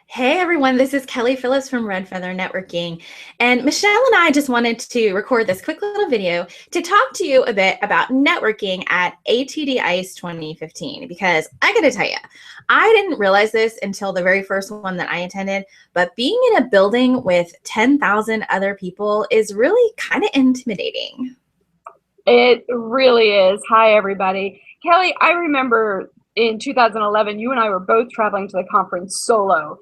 Hey everyone, this is Kelly Phillips from Red Feather Networking. And Michelle and I just wanted to record this quick little video to talk to you a bit about networking at ATD ICE 2015. Because I gotta tell you, I didn't realize this until the very first one that I attended, but being in a building with 10,000 other people is really kind of intimidating. It really is. Hi, everybody. Kelly, I remember in 2011, you and I were both traveling to the conference solo.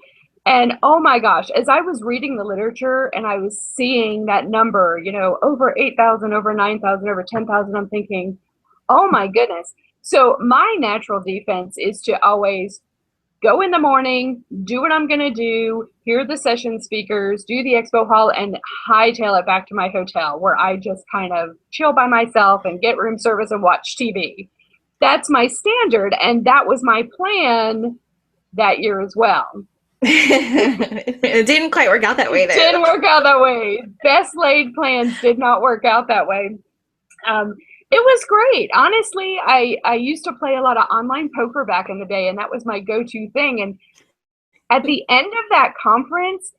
And oh my gosh, as I was reading the literature and I was seeing that number, over 8,000, over 9,000, over 10,000, I'm thinking, oh my goodness. So my natural defense is to always go in the morning, do what I'm going to do, hear the session speakers, do the expo hall, and hightail it back to my hotel where I just kind of chill by myself and get room service and watch TV. That's my standard, and that was my plan that year as well. It didn't quite work out that way, though. It didn't work out that way. Best laid plans did not work out that way. It was great. Honestly, I used to play a lot of online poker back in the day, and that was my go-to thing. And at the end of that conference,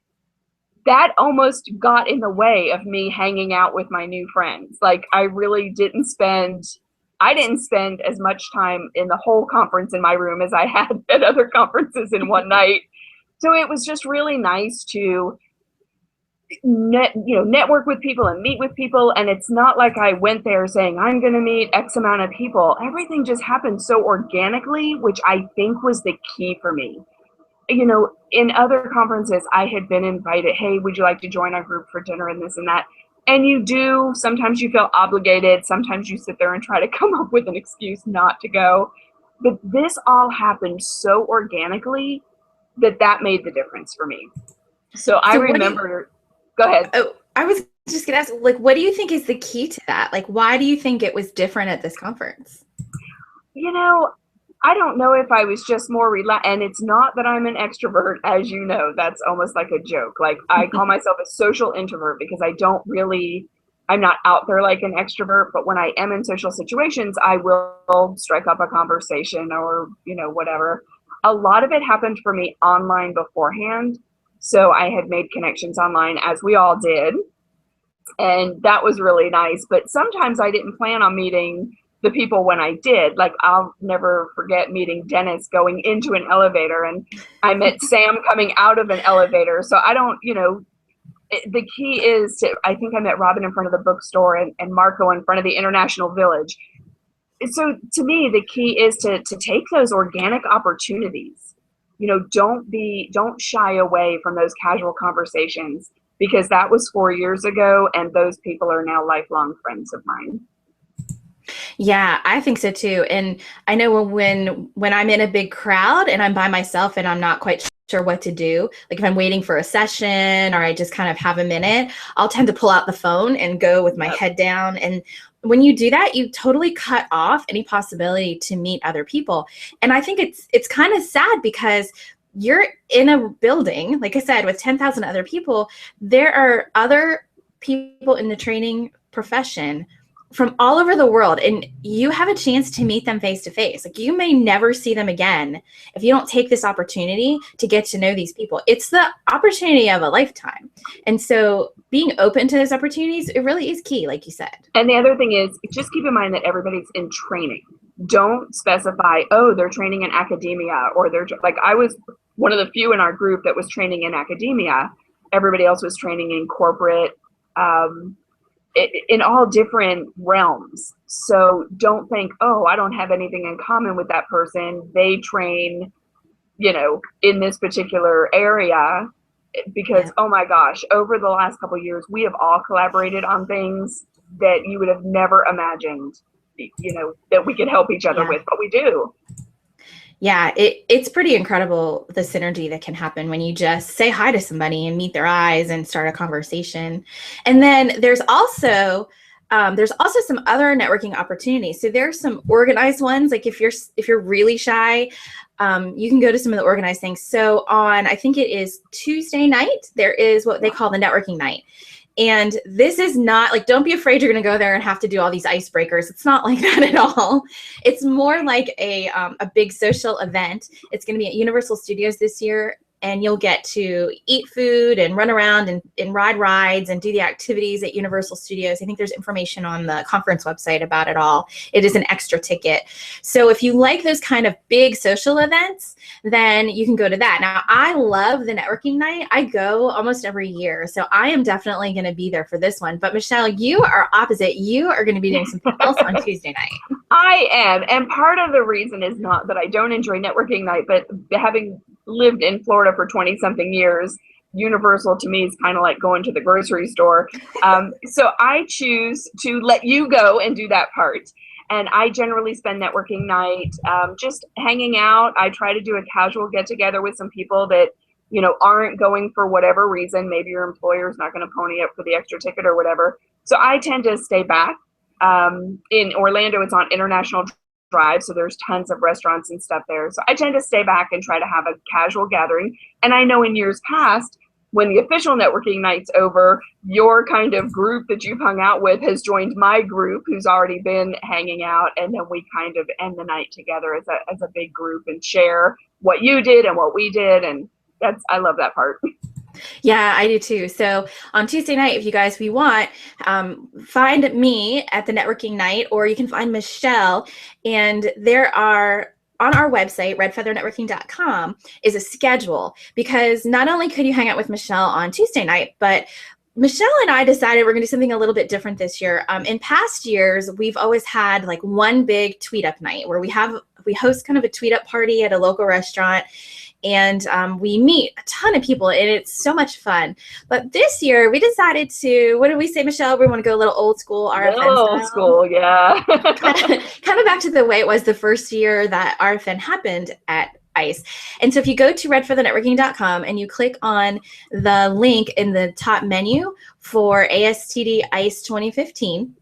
that almost got in the way of me hanging out with my new friends. Like, I really didn't spend as much time in the whole conference in my room as I had at other conferences in one night. So it was just really nice to network with people and meet with people. And it's not like I went there saying I'm going to meet X amount of people. Everything just happened so organically, which I think was the key for me. In other conferences, I had been invited, hey, would you like to join our group for dinner and this and that? And you do. Sometimes you feel obligated. Sometimes you sit there and try to come up with an excuse not to go. But this all happened so organically that made the difference for me. So I remember. Go ahead. Oh, I was just gonna ask, what do you think is the key to that? Why do you think it was different at this conference? I don't know if I was just more relaxed, and it's not that I'm an extrovert, as you know, that's almost like a joke. Like, I call myself a social introvert because I'm not out there like an extrovert, but when I am in social situations, I will strike up a conversation or, whatever. A lot of it happened for me online beforehand. So I had made connections online, as we all did. And that was really nice. But sometimes I didn't plan on meeting the people when I did. Like, I'll never forget meeting Dennis going into an elevator, and I met Sam coming out of an elevator. So I don't, the key is I think I met Robin in front of the bookstore and Marco in front of the International Village. So to me, the key is to take those organic opportunities. Don't shy away from those casual conversations, because that was 4 years ago, and those people are now lifelong friends of mine. Yeah, I think so too. And I know when I'm in a big crowd and I'm by myself and I'm not quite sure what to do, like if I'm waiting for a session or I just kind of have a minute, I'll tend to pull out the phone and go with my head down. And when you do that, you totally cut off any possibility to meet other people. And I think it's kind of sad because you're in a building, like I said, with 10,000 other people. There are other people in the training profession from all over the world, and you have a chance to meet them face to face. Like, you may never see them again if you don't take this opportunity to get to know these people. It's the opportunity of a lifetime. And so being open to those opportunities, it really is key, like you said. And the other thing is, just keep in mind that everybody's in training. Don't specify, oh, they're training in academia, or they're like, I was one of the few in our group that was training in academia. Everybody else was training in corporate, in all different realms. So don't think, oh, I don't have anything in common with that person. They train, in this particular area, because, oh my gosh, over the last couple of years, we have all collaborated on things that you would have never imagined, that we could help each other with, but we do. Yeah, it's pretty incredible, the synergy that can happen when you just say hi to somebody and meet their eyes and start a conversation. And then there's also some other networking opportunities. So there's some organized ones. Like if you're really shy, you can go to some of the organized things. So on, I think it is Tuesday night, there is what they call the networking night. And this is not like, don't be afraid you're going to go there and have to do all these icebreakers. It's not like that at all. It's more like a big social event. It's going to be at Universal Studios this year. and you'll get to eat food and run around and ride rides and do the activities at Universal Studios. I think there's information on the conference website about it all. It is an extra ticket. So if you like those kind of big social events, then you can go to that. Now, I love the networking night. I go almost every year. So I am definitely going to be there for this one. But Michelle, you are opposite. You are going to be doing something else on Tuesday night. I am. And part of the reason is not that I don't enjoy networking night, but having lived in Florida for 20 something years, Universal to me is kind of like going to the grocery store. So I choose to let you go and do that part. And I generally spend networking night just hanging out. I try to do a casual get together with some people that, you know, aren't going for whatever reason. Maybe your employer is not going to pony up for the extra ticket or whatever. So I tend to stay back. In Orlando, it's on International Drive, so there's tons of restaurants and stuff there. So I tend to stay back and try to have a casual gathering. And I know in years past, when the official networking night's over, your kind of group that you've hung out with has joined my group who's already been hanging out, and then we kind of end the night together as a big group and share what you did and what we did, and I love that part. Yeah, I do too. So on Tuesday night, if you want, find me at the networking night, or you can find Michelle. And there are, on our website, redfeathernetworking.com, is a schedule, because not only could you hang out with Michelle on Tuesday night, but Michelle and I decided we're going to do something a little bit different this year. In past years, we've always had like one big tweet up night where we host kind of a tweet up party at a local restaurant. And we meet a ton of people, and it's so much fun. But this year, we decided to, what did we say, Michelle? We want to go a little old school RFN Old school, yeah. kind of back to the way it was the first year that RFN happened at ICE. And so if you go to redfeathernetworking.com and you click on the link in the top menu for ASTD ICE 2015,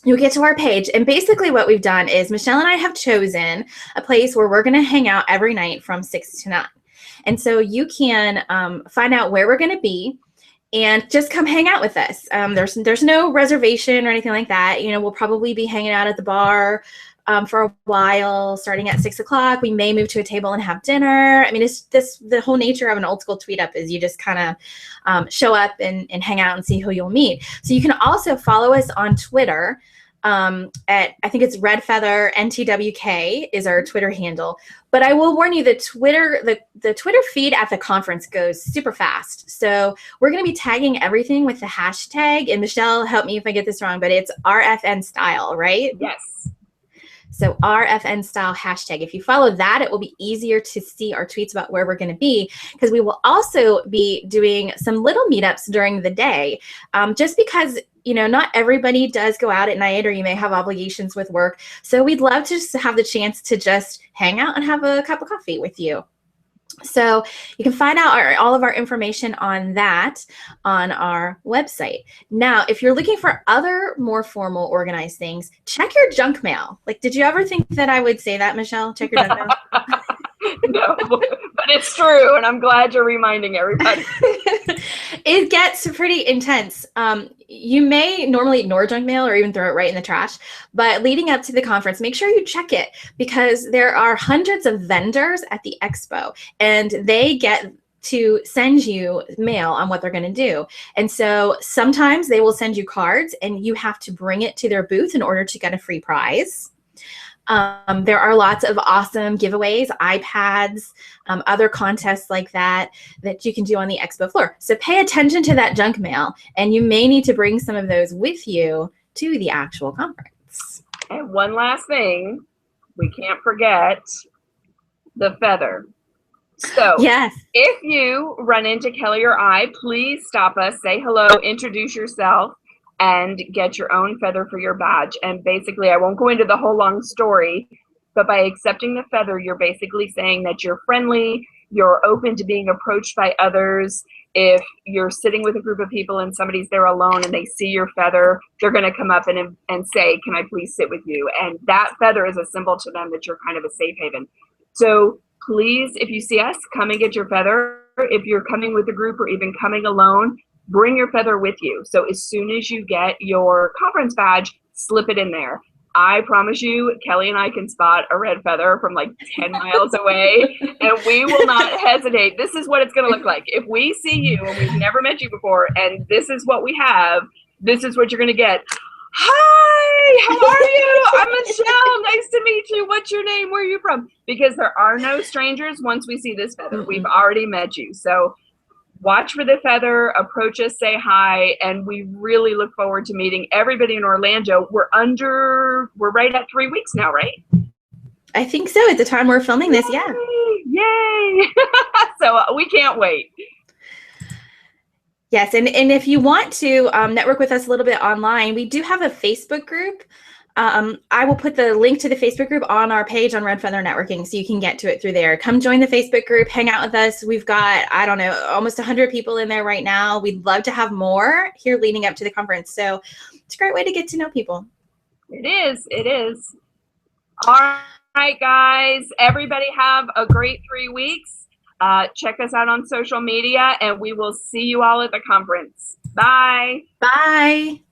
you'll get to our page. And basically what we've done is Michelle and I have chosen a place where we're going to hang out every night from 6 to 9. And so you can find out where we're going to be and just come hang out with us. There's no reservation or anything like that. You know, we'll probably be hanging out at the bar for a while, starting at 6 o'clock. We may move to a table and have dinner. I mean, the whole nature of an old school tweet up is you just kind of show up and hang out and see who you'll meet. So you can also follow us on Twitter. I think it's Red Feather NTWK is our Twitter handle. But I will warn you, the Twitter feed at the conference goes super fast. So we're going to be tagging everything with the hashtag. And Michelle, help me if I get this wrong, but it's RFN style, right? Yes. So RFN style hashtag. If you follow that, it will be easier to see our tweets about where we're going to be, because we will also be doing some little meetups during the day, just because, you know, not everybody does go out at night, or you may have obligations with work. So we'd love to just have the chance to just hang out and have a cup of coffee with you. So you can find out all of our information on that on our website. Now, if you're looking for other more formal organized things, check your junk mail. Like, did you ever think that I would say that, Michelle? Check your junk mail. No, but it's true, and I'm glad you're reminding everybody. It gets pretty intense. You may normally ignore junk mail or even throw it right in the trash, but leading up to the conference, make sure you check it, because there are hundreds of vendors at the expo, and they get to send you mail on what they're going to do. And so sometimes they will send you cards, and you have to bring it to their booth in order to get a free prize. There are lots of awesome giveaways, iPads, other contests like that you can do on the expo floor. So pay attention to that junk mail, and you may need to bring some of those with you to the actual conference. And one last thing, we can't forget the feather. So yes, if you run into Kelly or I, please stop us, say hello, introduce yourself, and get your own feather for your badge. And basically, I won't go into the whole long story, but by accepting the feather, you're basically saying that you're friendly, you're open to being approached by others. If you're sitting with a group of people and somebody's there alone and they see your feather, they're going to come up and say, can I please sit with you? And that feather is a symbol to them that you're kind of a safe haven. So please, if you see us, come and get your feather. If you're coming with a group or even coming alone, bring your feather with you. So as soon as you get your conference badge, slip it in there. I promise you, Kelly and I can spot a red feather from like 10 miles away, and we will not hesitate. This is what it's going to look like. If we see you and we've never met you before, and this is what we have, this is what you're going to get. Hi, how are you? I'm Michelle. Nice to meet you. What's your name? Where are you from? Because there are no strangers once we see this feather. We've already met you. So watch for the feather, approach us, say hi, and we really look forward to meeting everybody in Orlando. We're right at 3 weeks now, right? I think so. At the time we're filming this, yeah. Yay! So we can't wait. Yes, and if you want to network with us a little bit online, we do have a Facebook group. I will put the link to the Facebook group on our page on Red Feather Networking, so you can get to it through there. Come join the Facebook group, hang out with us. We've got, I don't know, almost 100 people in there right now. We'd love to have more here leading up to the conference. So it's a great way to get to know people. It is. It is. All right, guys. Everybody have a great 3 weeks. Check us out on social media, and we will see you all at the conference. Bye. Bye.